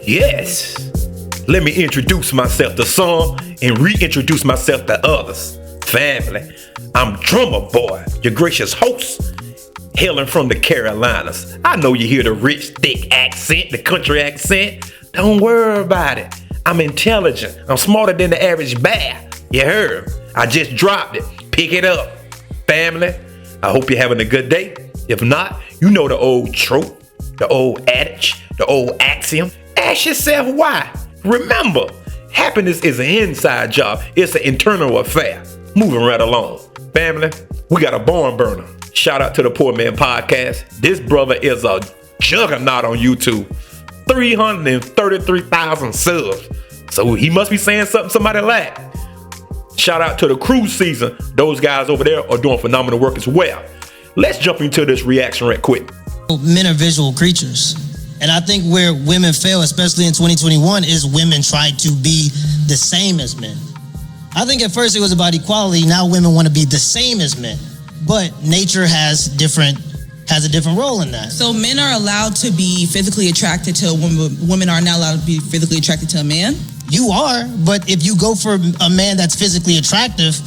Yes. Let me introduce myself to some and reintroduce myself to others. Family, I'm Drummer Boy, your gracious host, hailing from the Carolinas. I know you hear the rich, thick accent, the country accent. Don't worry about it. I'm intelligent. I'm smarter than the average bear. You heard? I just dropped it. Pick it up. Family, I hope you're having a good day. If not, you know the old trope, the old adage, the old axiom. Ask yourself why. Remember, happiness is an inside job. It's an internal affair. Moving right along. Family, we got a barn burner. Shout out to the Poor Man Podcast. This brother is a juggernaut on YouTube. 333,000 subs. So he must be saying something somebody like. Shout out to the cruise season. Those guys over there are doing phenomenal work as well. Let's jump into this reaction right quick. Men are visual creatures. And I think where women fail, especially in 2021, is women try to be the same as men. I think at first it was about equality. Now women want to be the same as men. But nature has a different role in that. So men are allowed to be physically attracted to a woman. Women are not allowed to be physically attracted to a man? You are, but if you go for a man that's physically attractive,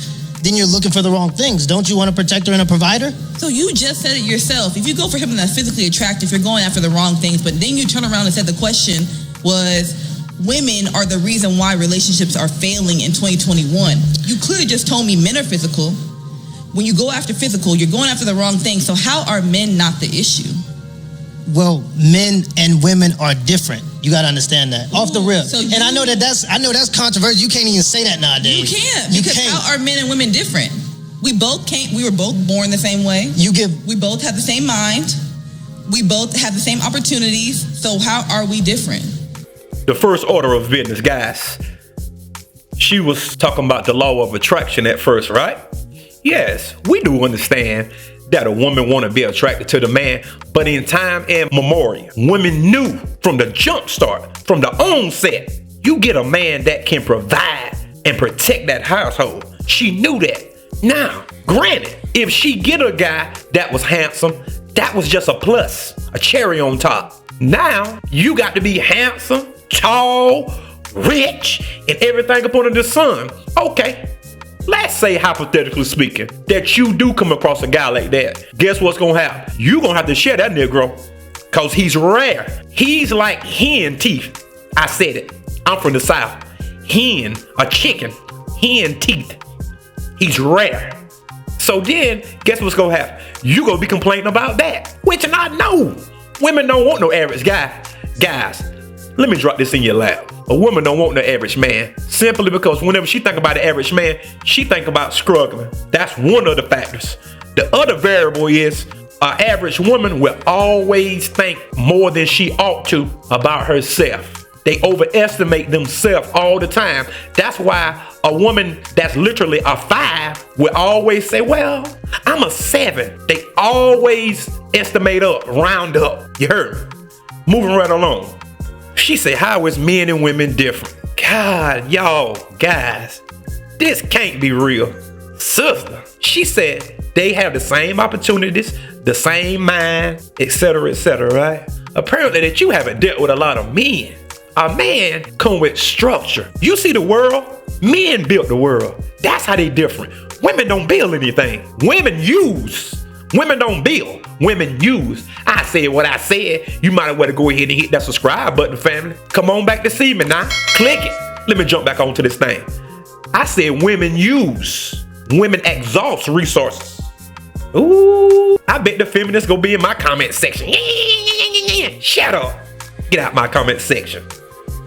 then you're looking for the wrong things. Don't you want a protector and a provider? So you just said it yourself. If you go for him that's physically attractive, you're going after the wrong things. But then you turn around and said the question was, women are the reason why relationships are failing in 2021. You clearly just told me men are physical. When you go after physical, you're going after the wrong thing. So how are men not the issue? Well, men and women are different. You got to understand that. Off the rip. And I know that's controversial. You can't even say that nowadays. You can't. Because how are men and women different? We were both born the same way. We both have the same mind. We both have the same opportunities. So how are we different? The first order of business, guys. She was talking about the law of attraction at first, right? Yes, we do understand that a woman want to be attracted to the man, but in time and memorial, women knew from the jump start, from the onset, you get a man that can provide and protect that household. She knew that. Now, granted, if she get a guy that was handsome, that was just a plus, a cherry on top. Now, you got to be handsome, tall, rich, and everything up under the sun. Okay. Let's say, hypothetically speaking, that you do come across a guy like that. Guess what's gonna happen? You gonna have to share that Negro, cause he's rare. He's like hen teeth. I said it. I'm from the South. Hen, a chicken, hen teeth. He's rare. So then, guess what's gonna happen? You gonna be complaining about that, which I know. Women don't want no average guy. Guys, let me drop this in your lap. A woman don't want no average man, simply because whenever she think about the average man, she think about struggling. That's one of the factors. The other variable is an average woman will always think more than she ought to about herself. They overestimate themselves all the time. That's why a woman that's literally a 5 will always say, well, I'm a 7. They always estimate up, round up. You heard me? Moving right along. She said, how is men and women different? God, y'all, guys, this can't be real. Sister, she said they have the same opportunities, the same mind, etc., right? Apparently that you haven't dealt with a lot of men. A man come with structure. You see the world? Men built the world. That's how they different. Women don't build anything. Women use. Women don't build, women use. I said what I said. You might as well go ahead and hit that subscribe button, family. Come on back to see me now. Click it. Let me jump back onto this thing. I said women use. Women exhaust resources. Ooh, I bet the feminists gonna be in my comment section. Shut up. Get out my comment section.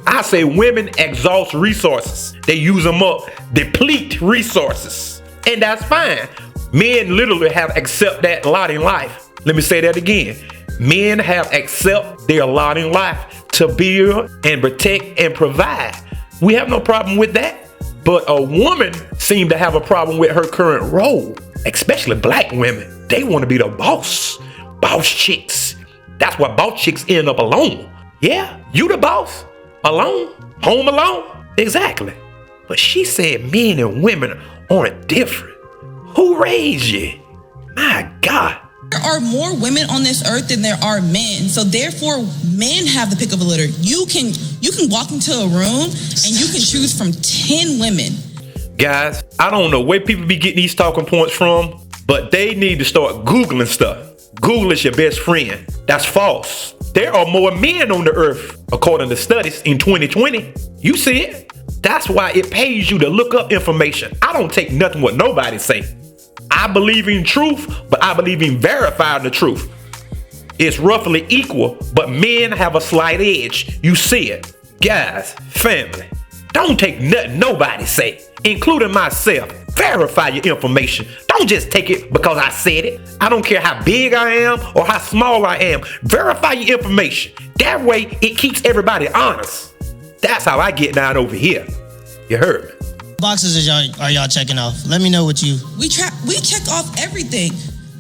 I say women exhaust resources. They use them up, deplete resources. And that's fine. Men literally have accept that lot in life. Let me say that again. Men have accept their lot in life to build and protect and provide. We have no problem with that. But a woman seems to have a problem with her current role, especially black women. They want to be the boss chicks. That's why boss chicks end up alone. Yeah, you the boss, alone, home alone. Exactly. But she said men and women aren't different. Who raised you? My God. There are more women on this earth than there are men. So therefore, men have the pick of a litter. You can walk into a room and you can choose from 10 women. Guys, I don't know where people be getting these talking points from, but they need to start Googling stuff. Google is your best friend. That's false. There are more men on the earth, according to studies in 2020. You see it? That's why it pays you to look up information. I don't take nothing what nobody say. I believe in truth, but I believe in verifying the truth. It's roughly equal, but men have a slight edge. You see it. Guys, family, don't take nothing nobody say, including myself. Verify your information. Don't just take it because I said it. I don't care how big I am or how small I am. Verify your information. That way, it keeps everybody honest. That's how I get down over here. You heard me. Boxes are y'all checking off? Let me know what you... We check off everything.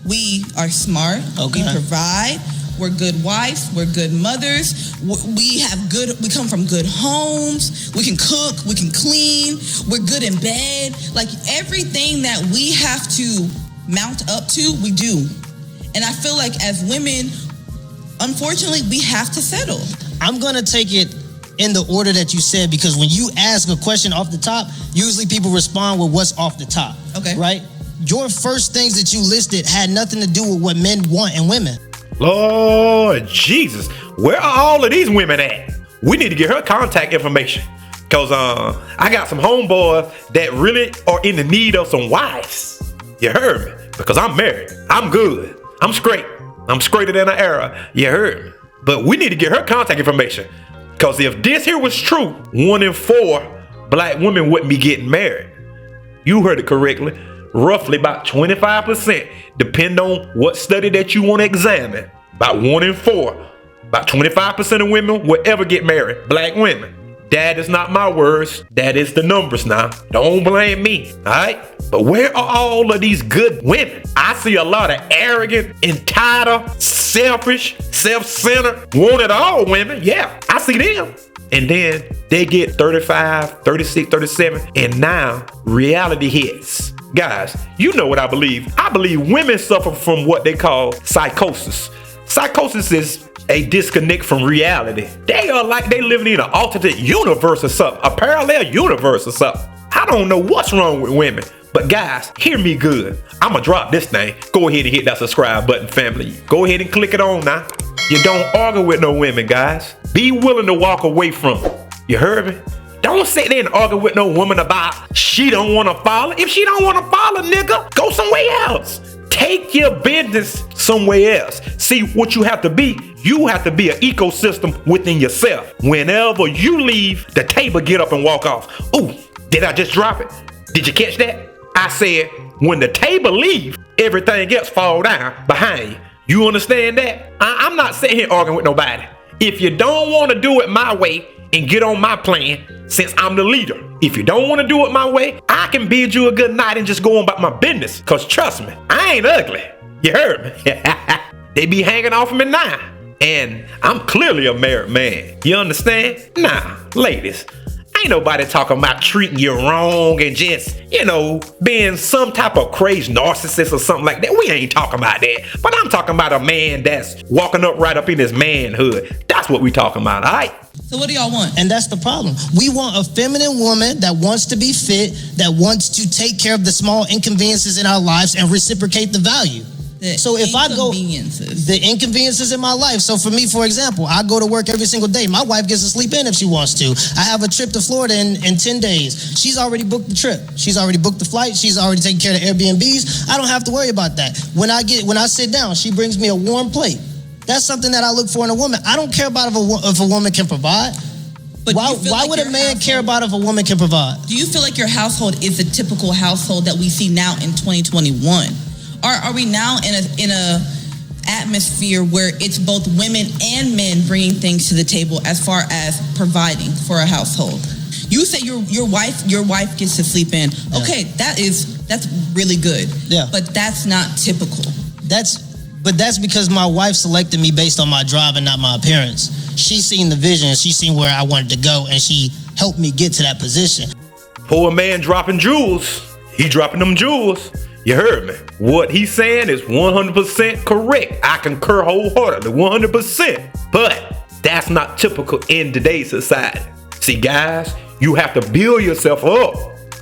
We are smart. Okay. We provide. We're good wives. We're good mothers. We come from good homes. We can cook. We can clean. We're good in bed. Like everything that we have to mount up to, we do. And I feel like as women, unfortunately, we have to settle. I'm gonna take it in the order that you said, because when you ask a question off the top, usually people respond with what's off the top. Okay. Right? Your first things that you listed had nothing to do with what men want in women. Lord Jesus, where are all of these women at? We need to get her contact information. Cause I got some homeboys that really are in the need of some wives. You heard me? Because I'm married. I'm good. I'm straight. I'm straighter than an arrow. You heard me? But we need to get her contact information. Cause if this here was true, 1 in 4 black women wouldn't be getting married. You heard it correctly. Roughly about 25%, depending on what study that you want to examine. About 1 in 4, about 25% of women will ever get married, black women. That is not my words, that is the numbers now. Don't blame me, all right? But where are all of these good women? I see a lot of arrogant, entitled, selfish, self-centered, want it all women. Yeah, I see them. And then they get 35, 36, 37, and now reality hits. Guys, you know what I believe. I believe women suffer from what they call psychosis. Psychosis is a disconnect from reality. They are like they living in an alternate universe or something, a parallel universe or something. I don't know what's wrong with women, but guys, hear me good. I'ma drop this thing. Go ahead and hit that subscribe button, family. Go ahead and click it on now. You don't argue with no women, guys. Be willing to walk away from them. You heard me? Don't sit there and argue with no woman about she don't want to follow. If she don't want to follow, nigga, go somewhere else. Take your business somewhere else. See what you have to be. You have to be an ecosystem within yourself. Whenever you leave, the table get up and walk off. Ooh, did I just drop it? Did you catch that? I said, when the table leave, everything else fall down behind you. You understand that? I'm not sitting here arguing with nobody. If you don't want to do it my way and get on my plan, since I'm the leader, if you don't want to do it my way, I can bid you a good night and just go on about my business. Cause trust me, I ain't ugly. You heard me? They be hanging off me now. And I'm clearly a married man. You understand? Nah, ladies, ain't nobody talking about treating you wrong and just, being some type of crazy narcissist or something like that. We ain't talking about that. But I'm talking about a man that's walking up right up in his manhood. That's what we talking about, all right? So what do y'all want? And that's the problem. We want a feminine woman that wants to be fit, that wants to take care of the small inconveniences in our lives and reciprocate the value. So if I go, the inconveniences in my life. So for me, for example, I go to work every single day. My wife gets to sleep in if she wants to. I have a trip to Florida in 10 days. She's already booked the trip. She's already booked the flight. She's already taken care of the Airbnbs. I don't have to worry about that. When I sit down, she brings me a warm plate. That's something that I look for in a woman. I don't care about if a woman can provide. But why would a man care about if a woman can provide? Do you feel like your household is a typical household that we see now in 2021? Are we now in a atmosphere where it's both women and men bringing things to the table as far as providing for a household? You say your wife gets to sleep in. Okay, that's really good. Yeah. But that's not typical. But that's because my wife selected me based on my drive and not my appearance. She seen the vision, she seen where I wanted to go, and she helped me get to that position. Poor man dropping jewels. He dropping them jewels. You heard me. What he's saying is 100% correct. I concur wholeheartedly, 100%. But that's not typical in today's society. See, guys, you have to build yourself up.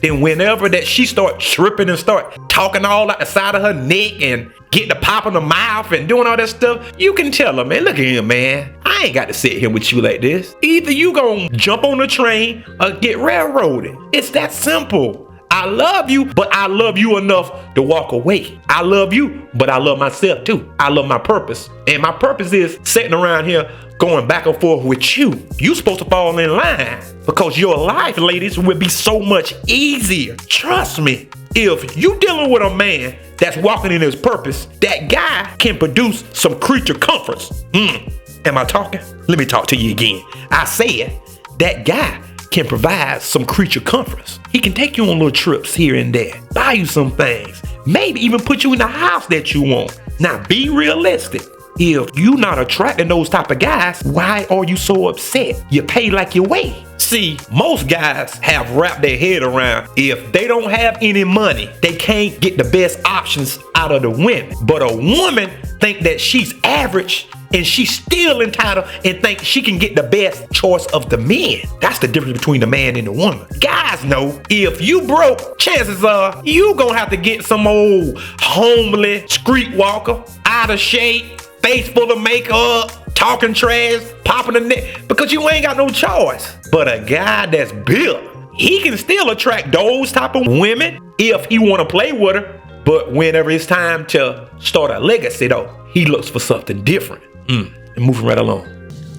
Then whenever that she start tripping and start talking all out the side of her neck and getting the pop in the mouth and doing all that stuff, you can tell her, man, look at him, man. I ain't got to sit here with you like this. Either you gonna jump on the train or get railroaded. It's that simple. I love you, but I love you enough to walk away. I love you, but I love myself too. I love my purpose. And my purpose is sitting around here going back and forth with you. You supposed to fall in line because your life, ladies, will be so much easier. Trust me. If you dealing with a man that's walking in his purpose, that guy can produce some creature comforts. Am I talking? Let me talk to you again. I said that guy can provide some creature comforts. He can take you on little trips here and there, buy you some things, maybe even put you in the house that you want. Now be realistic. If you not attracting those type of guys, why are you so upset? You pay like you weigh. See, most guys have wrapped their head around if they don't have any money, they can't get the best options out of the women. But a woman think that she's average and she's still entitled and think she can get the best choice of the men. That's the difference between the man and the woman. Guys know if you broke, chances are you gonna have to get some old homely streetwalker, out of shape, face full of makeup, talking trash, popping the neck, because you ain't got no choice. But a guy that's built, he can still attract those type of women if he want to play with her. But whenever it's time to start a legacy though, he looks for something different. And moving right along.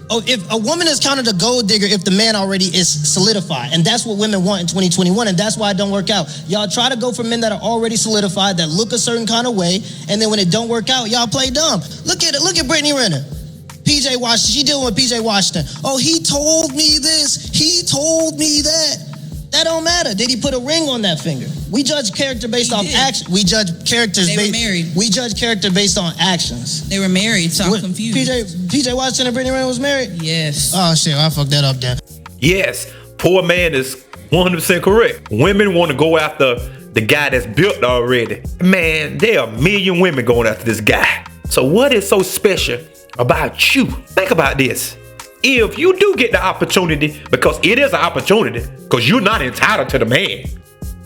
Oh, if a woman is counted a gold digger if the man already is solidified, and that's what women want in 2021, and that's why it don't work out. Y'all try to go for men that are already solidified, that look a certain kind of way, and then when it don't work out, y'all play dumb. Look at Brittany Renner. PJ Washington, she dealing with PJ Washington. Oh, he told me this, he told me that. That don't matter. Did he put a ring on that finger? We judge character based off action. We judge characters. They were married. We judge character based on actions. They were married, so I'm confused. PJ Washington and Brittany Renner was married? Yes. Oh shit, I fucked that up then. Yes, poor man is 100% correct. Women want to go after the guy that's built already. Man, there are a million women going after this guy. So what is so special about you? Think about this. If you do get the opportunity, because it is an opportunity, because you're not entitled to the man.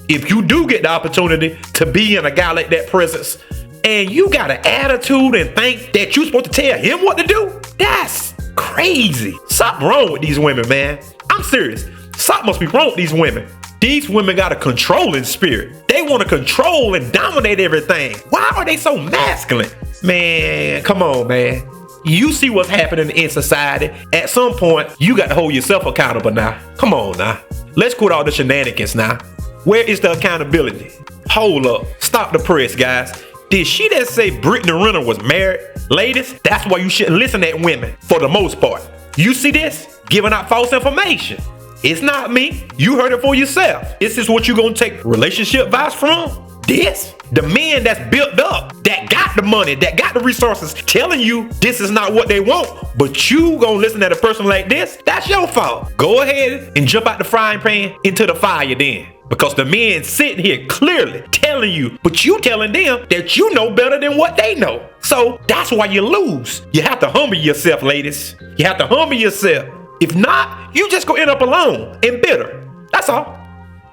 If you do get the opportunity to be in a guy like that presence, and you got an attitude and think that you're supposed to tell him what to do, that's crazy. Something wrong with these women, man. I'm serious. Something must be wrong with these women. These women got a controlling spirit. They want to control and dominate everything. Why are they so masculine? Man, come on, man. You see what's happening in society. At some point, you got to hold yourself accountable now. Come on now. Let's quit all the shenanigans now. Where is the accountability? Hold up. Stop the press, guys. Did she just say Brittany Renner was married? Ladies, that's why you shouldn't listen to women for the most part. You see this? Giving out false information. It's not me. You heard it for yourself. This is what you gonna take relationship advice from? This? The men that's built up, that got the money, that got the resources, telling you this is not what they want, but you gonna listen to a person like this? That's your fault. Go ahead and jump out the frying pan into the fire then. Because the men sitting here clearly telling you, but you telling them that you know better than what they know. So that's why you lose. You have to humble yourself, ladies. You have to humble yourself. If not, you just gonna end up alone and bitter. That's all.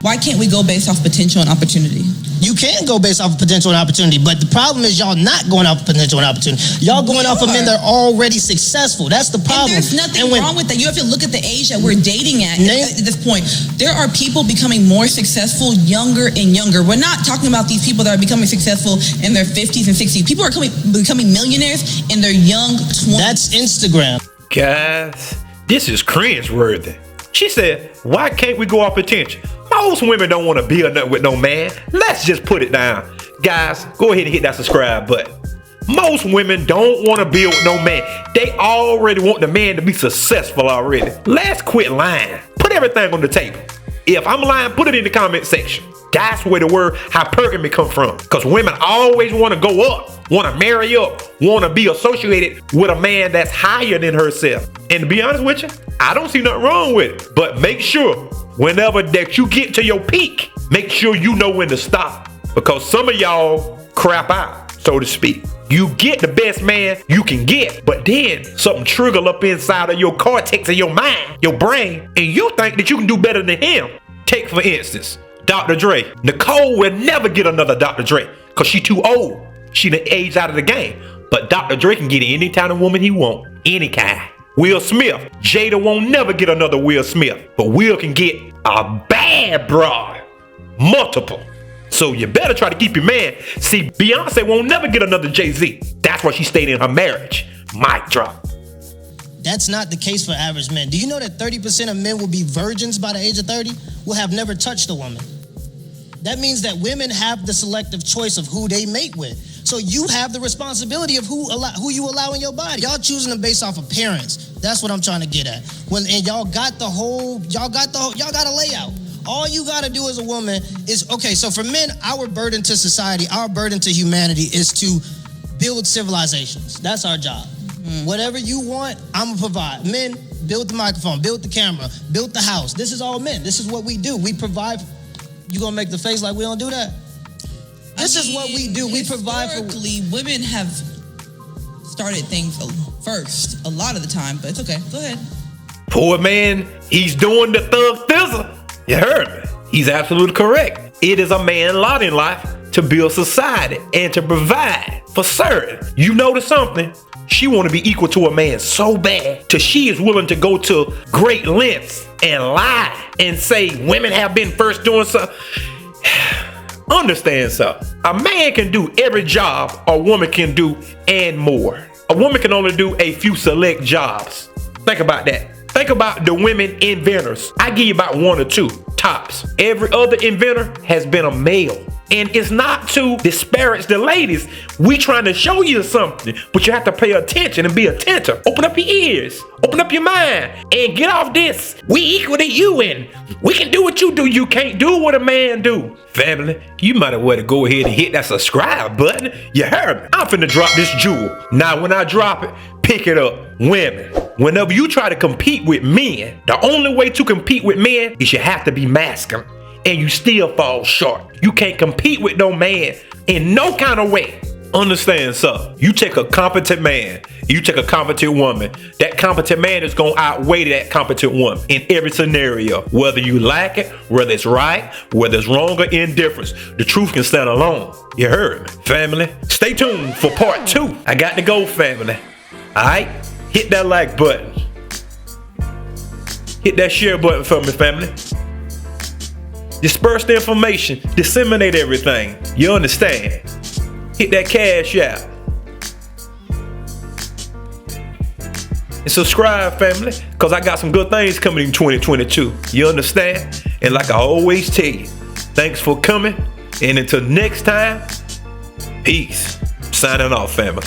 Why can't we go based off potential and opportunity? You can go based off of potential and opportunity, but the problem is y'all not going off of potential and opportunity. Y'all going off of men that are already successful. That's the problem. And there's nothing wrong with that. You have to look at the age that we're dating at this point. There are people becoming more successful younger and younger. We're not talking about these people that are becoming successful in their 50s and 60s. People are becoming millionaires in their young 20s. That's Instagram. Guys, this is cringe-worthy. She said, why can't we go off potential? Most women don't want to build nothing with no man. Let's just put it down. Guys, go ahead and hit that subscribe button. Most women don't want to build with no man. They already want the man to be successful already. Let's quit lying. Put everything on the table. If I'm lying, put it in the comment section. That's where the word hypergamy come from. Because women always want to go up, want to marry up, want to be associated with a man that's higher than herself. And to be honest with you, I don't see nothing wrong with it. But make sure, whenever that you get to your peak, make sure you know when to stop. because some of y'all crap out, so to speak. You get the best man you can get, but then something trigger up inside of your cortex of your mind, your brain, and you think that you can do better than him. Take for instance, Dr. Dre. Nicole will never get another Dr. Dre because she too old. She done aged out of the game. But Dr. Dre can get any kind of woman he want, any kind. Will Smith. Jada won't never get another Will Smith, but Will can get a bad broad. Multiple. So you better try to keep your man. See, Beyonce won't never get another Jay-Z. That's why she stayed in her marriage. Mic drop. That's not the case for average men. Do you know that 30% of men will be virgins by the age of 30? Will have never touched a woman. That means that women have the selective choice of who they mate with. So you have the responsibility of who you allow in your body. Y'all choosing them based off appearance. That's what I'm trying to get at. And y'all got a layout. All you gotta do as a woman is, okay, so for men, our burden to society, our burden to humanity is to build civilizations. That's our job. Whatever you want, I'm gonna provide. Men, build the microphone, build the camera, build the house. This is all men. This is what we do. We provide. You gonna make the face like we don't do that? This is what we do. We provide for. Historically, women have started things first a lot of the time, but it's okay. Go ahead. Poor man, he's doing the thug thizzle. You heard me. He's absolutely correct. It is a man's lot in life to build society and to provide for certain. You notice something? She want to be equal to a man so bad till she is willing to go to great lengths and lie and say women have been first doing something. Understand something. A man can do every job a woman can do and more. A woman can only do a few select jobs. Think about that. Think about the women inventors. I give you about one or two tops. Every other inventor has been a male. And it's not to disparage the ladies. We trying to show you something, but you have to pay attention and be attentive. Open up your ears, open up your mind, and get off this. We equal to you, and we can do what you do. You can't do what a man do. Family, you might have well go ahead and hit that subscribe button. You heard me. I'm finna drop this jewel. Now, when I drop it, pick it up. Women, whenever you try to compete with men, the only way to compete with men is you have to be masculine. And you still fall short. You can't compete with no man in no kind of way. Understand something. You take a competent man, you take a competent woman, that competent man is gonna outweigh that competent woman in every scenario. Whether you like it, whether it's right, whether it's wrong or indifference, the truth can stand alone. You heard me, family. Stay tuned for part 2. I got to go, family. Alright? Hit that like button. Hit that share button for me, family. Disperse the information, disseminate everything. You understand? Hit that cash out. And subscribe, family, because I got some good things coming in 2022. You understand? And like I always tell you, thanks for coming. And until next time, peace. Signing off, family.